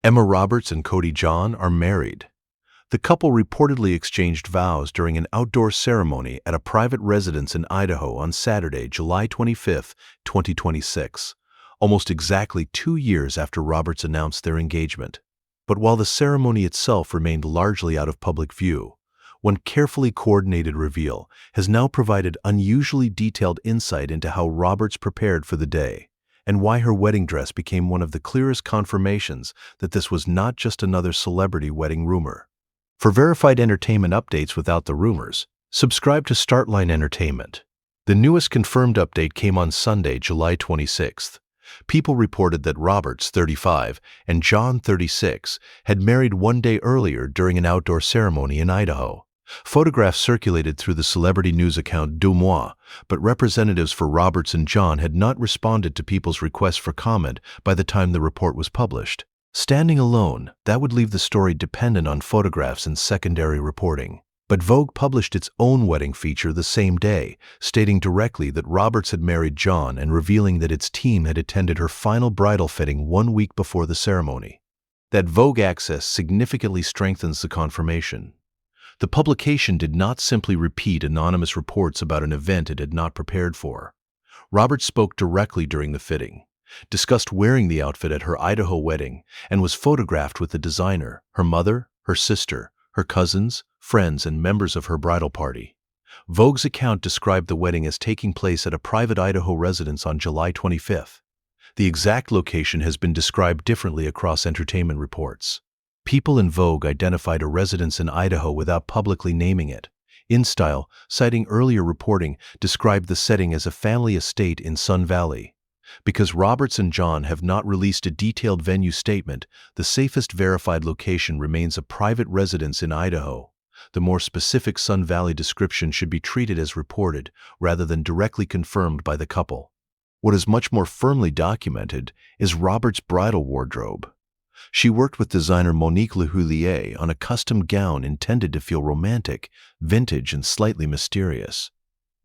Emma Roberts and Cody John are married. The couple reportedly exchanged vows during an outdoor ceremony at a private residence in Idaho on Saturday, July 25, 2026, almost exactly 2 years after Roberts announced their engagement. But while the ceremony itself remained largely out of public view, one carefully coordinated reveal has now provided unusually detailed insight into how Roberts prepared for the day, and why her wedding dress became one of the clearest confirmations that this was not just another celebrity wedding rumor. For verified entertainment updates without the rumors, subscribe to Startline Entertainment. The newest confirmed update came on Sunday, July 26th. People reported that Roberts, 35, and John, 36, had married one day earlier during an outdoor ceremony in Idaho. Photographs circulated through the celebrity news account Deux Mois, but representatives for Roberts and John had not responded to people's requests for comment by the time the report was published. Standing alone, that would leave the story dependent on photographs and secondary reporting. But Vogue published its own wedding feature the same day, stating directly that Roberts had married John and revealing that its team had attended her final bridal fitting 1 week before the ceremony. That Vogue access significantly strengthens the confirmation. The publication did not simply repeat anonymous reports about an event it had not prepared for. Roberts spoke directly during the fitting, discussed wearing the outfit at her Idaho wedding, and was photographed with the designer, her mother, her sister, her cousins, friends, and members of her bridal party. Vogue's account described the wedding as taking place at a private Idaho residence on July 25th. The exact location has been described differently across entertainment reports. People in Vogue identified a residence in Idaho without publicly naming it. InStyle, citing earlier reporting, described the setting as a family estate in Sun Valley. Because Roberts and John have not released a detailed venue statement, the safest verified location remains a private residence in Idaho. The more specific Sun Valley description should be treated as reported, rather than directly confirmed by the couple. What is much more firmly documented is Roberts' bridal wardrobe. She worked with designer Monique Lhuillier on a custom gown intended to feel romantic, vintage, and slightly mysterious.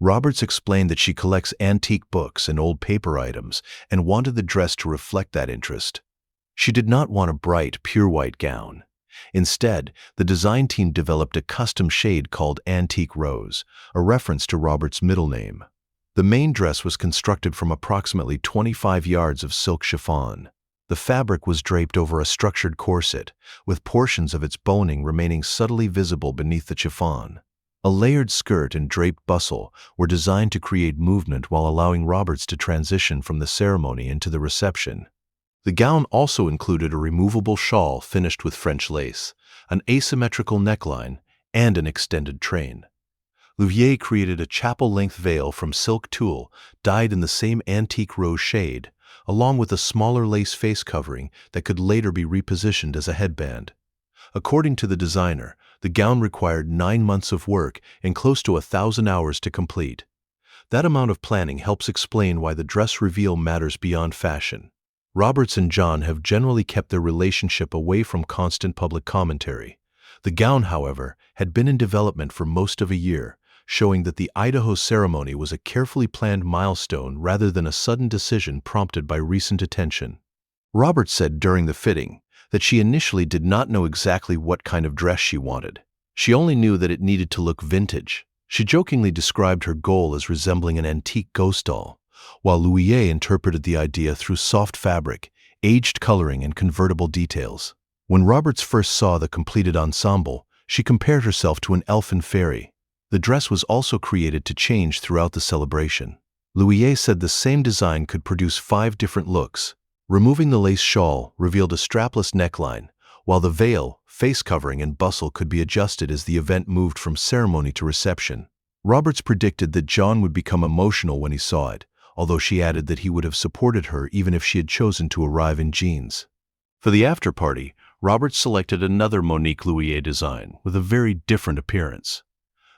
Roberts explained that she collects antique books and old paper items and wanted the dress to reflect that interest. She did not want a bright, pure white gown. Instead, the design team developed a custom shade called Antique Rose, a reference to Roberts' middle name. The main dress was constructed from approximately 25 yards of silk chiffon. The fabric was draped over a structured corset, with portions of its boning remaining subtly visible beneath the chiffon. A layered skirt and draped bustle were designed to create movement while allowing Roberts to transition from the ceremony into the reception. The gown also included a removable shawl finished with French lace, an asymmetrical neckline, and an extended train. Lhuillier created a chapel-length veil from silk tulle dyed in the same antique rose shade, along with a smaller lace face covering that could later be repositioned as a headband. According to the designer, the gown required 9 months of work and close to 1,000 hours to complete. That amount of planning helps explain why the dress reveal matters beyond fashion. Roberts and John have generally kept their relationship away from constant public commentary. The gown, however, had been in development for most of a year, showing that the Idaho ceremony was a carefully planned milestone rather than a sudden decision prompted by recent attention. Roberts said during the fitting that she initially did not know exactly what kind of dress she wanted. She only knew that it needed to look vintage. She jokingly described her goal as resembling an antique ghost doll, while Lhuillier interpreted the idea through soft fabric, aged coloring, and convertible details. When Roberts first saw the completed ensemble, she compared herself to an elfin fairy. The dress was also created to change throughout the celebration. Lhuillier said the same design could produce 5 different looks. Removing the lace shawl revealed a strapless neckline, while the veil, face covering, and bustle could be adjusted as the event moved from ceremony to reception. Roberts predicted that John would become emotional when he saw it, although she added that he would have supported her even if she had chosen to arrive in jeans. For the after-party, Roberts selected another Monique Lhuillier design with a very different appearance.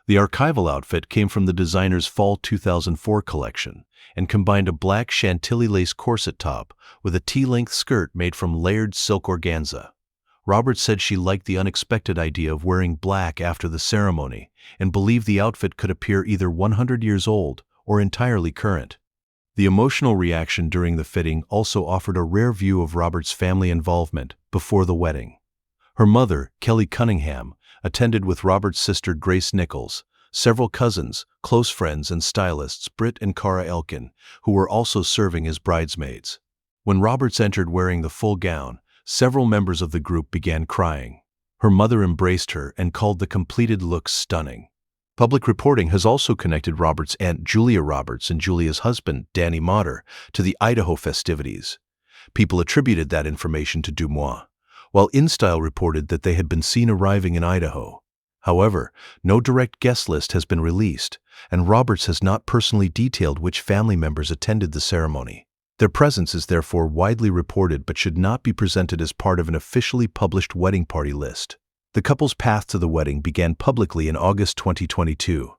The archival outfit came from the designer's Fall 2004 collection and combined a black chantilly lace corset top with a T-length skirt made from layered silk organza. Roberts said she liked the unexpected idea of wearing black after the ceremony and believed the outfit could appear either 100 years old or entirely current. The emotional reaction during the fitting also offered a rare view of Roberts' family involvement before the wedding. Her mother, Kelly Cunningham, attended with Roberts' sister Grace Nichols, several cousins, close friends, and stylists Britt and Cara Elkin, who were also serving as bridesmaids. When Roberts entered wearing the full gown, several members of the group began crying. Her mother embraced her and called the completed look stunning. Public reporting has also connected Roberts' aunt Julia Roberts and Julia's husband, Danny Motter, to the Idaho festivities. People attributed that information to Dumois, while InStyle reported that they had been seen arriving in Idaho. However, no direct guest list has been released, and Roberts has not personally detailed which family members attended the ceremony. Their presence is therefore widely reported but should not be presented as part of an officially published wedding party list. The couple's path to the wedding began publicly in August 2022.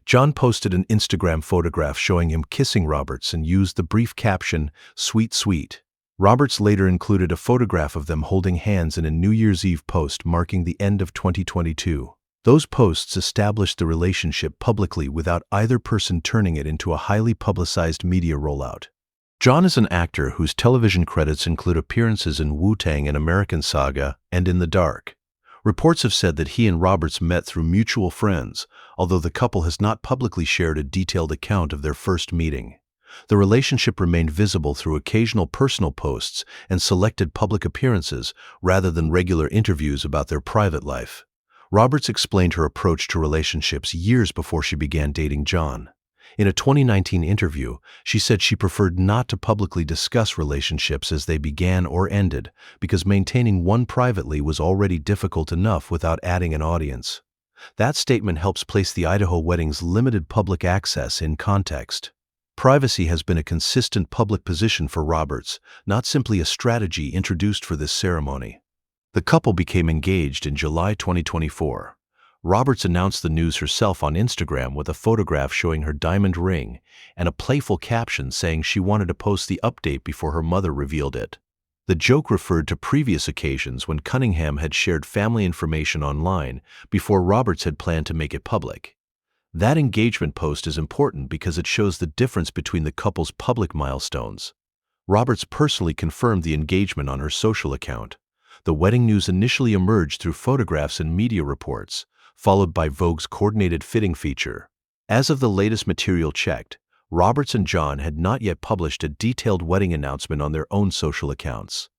John posted an Instagram photograph showing him kissing Roberts and used the brief caption, "Sweet, sweet." Roberts later included a photograph of them holding hands in a New Year's Eve post marking the end of 2022. Those posts established the relationship publicly without either person turning it into a highly publicized media rollout. John is an actor whose television credits include appearances in Wu-Tang and American Saga and In the Dark. Reports have said that he and Roberts met through mutual friends, although the couple has not publicly shared a detailed account of their first meeting. The relationship remained visible through occasional personal posts and selected public appearances rather than regular interviews about their private life. Roberts explained her approach to relationships years before she began dating John. In a 2019 interview, she said she preferred not to publicly discuss relationships as they began or ended because maintaining one privately was already difficult enough without adding an audience. That statement helps place the Idaho wedding's limited public access in context. Privacy has been a consistent public position for Roberts, not simply a strategy introduced for this ceremony. The couple became engaged in July 2024. Roberts announced the news herself on Instagram with a photograph showing her diamond ring and a playful caption saying she wanted to post the update before her mother revealed it. The joke referred to previous occasions when Cunningham had shared family information online before Roberts had planned to make it public. That engagement post is important because it shows the difference between the couple's public milestones. Roberts personally confirmed the engagement on her social account. The wedding news initially emerged through photographs and media reports, followed by Vogue's coordinated fitting feature. As of the latest material checked, Roberts and John had not yet published a detailed wedding announcement on their own social accounts.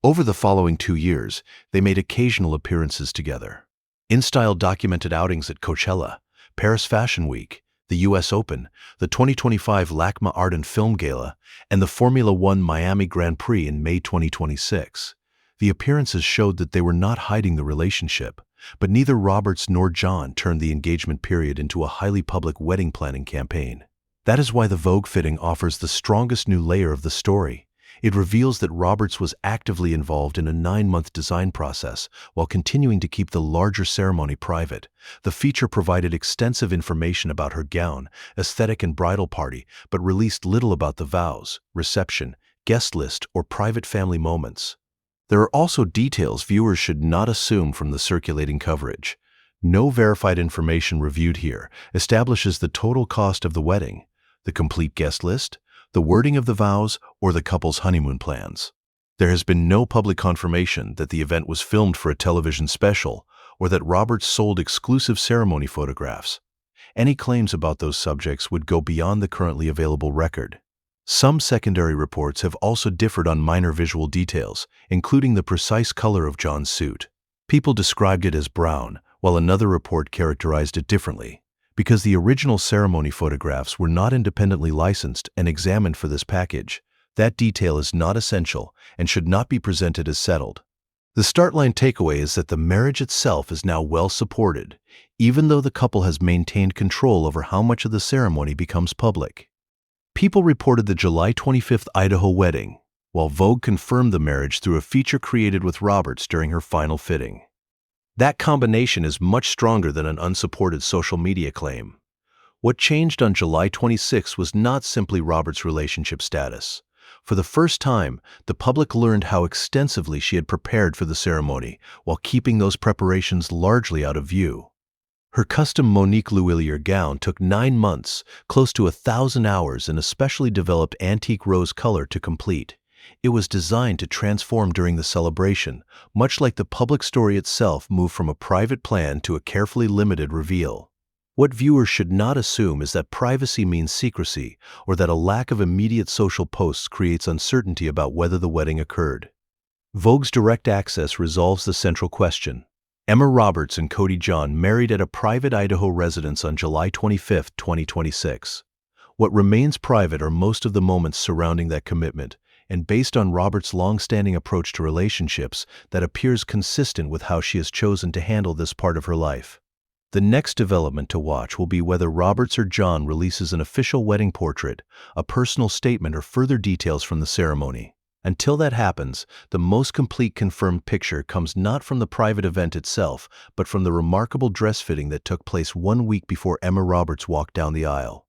Over the following 2 years, they made occasional appearances together. InStyle documented outings at Coachella, Paris Fashion Week, the U.S. Open, the 2025 LACMA Art and Film Gala, and the Formula One Miami Grand Prix in May 2026. The appearances showed that they were not hiding the relationship, but neither Roberts nor John turned the engagement period into a highly public wedding planning campaign. That is why the Vogue fitting offers the strongest new layer of the story. It reveals that Roberts was actively involved in a 9-month design process while continuing to keep the larger ceremony private. The feature provided extensive information about her gown, aesthetic, and bridal party, but released little about the vows, reception, guest list, or private family moments. There are also details viewers should not assume from the circulating coverage. No verified information reviewed here establishes the total cost of the wedding, the complete guest list, the wording of the vows, or the couple's honeymoon plans. There has been no public confirmation that the event was filmed for a television special or that Roberts sold exclusive ceremony photographs. Any claims about those subjects would go beyond the currently available record. Some secondary reports have also differed on minor visual details, including the precise color of John's suit. People described it as brown, while another report characterized it differently. Because the original ceremony photographs were not independently licensed and examined for this package, that detail is not essential and should not be presented as settled. The start line takeaway is that the marriage itself is now well supported, even though the couple has maintained control over how much of the ceremony becomes public. People reported the July 25th Idaho wedding, while Vogue confirmed the marriage through a feature created with Roberts during her final fitting. That combination is much stronger than an unsupported social media claim. What changed on July 26 was not simply Roberts' relationship status. For the first time, the public learned how extensively she had prepared for the ceremony while keeping those preparations largely out of view. Her custom Monique Lhuillier gown took 9 months, close to 1,000 hours in a specially developed antique rose color to complete. It was designed to transform during the celebration, much like the public story itself moved from a private plan to a carefully limited reveal. What viewers should not assume is that privacy means secrecy, or that a lack of immediate social posts creates uncertainty about whether the wedding occurred. Vogue's direct access resolves the central question. Emma Roberts and Cody John married at a private Idaho residence on July 25, 2026. What remains private are most of the moments surrounding that commitment, and based on Roberts' long-standing approach to relationships, that appears consistent with how she has chosen to handle this part of her life. The next development to watch will be whether Roberts or John releases an official wedding portrait, a personal statement, or further details from the ceremony. Until that happens, the most complete confirmed picture comes not from the private event itself, but from the remarkable dress fitting that took place 1 week before Emma Roberts walked down the aisle.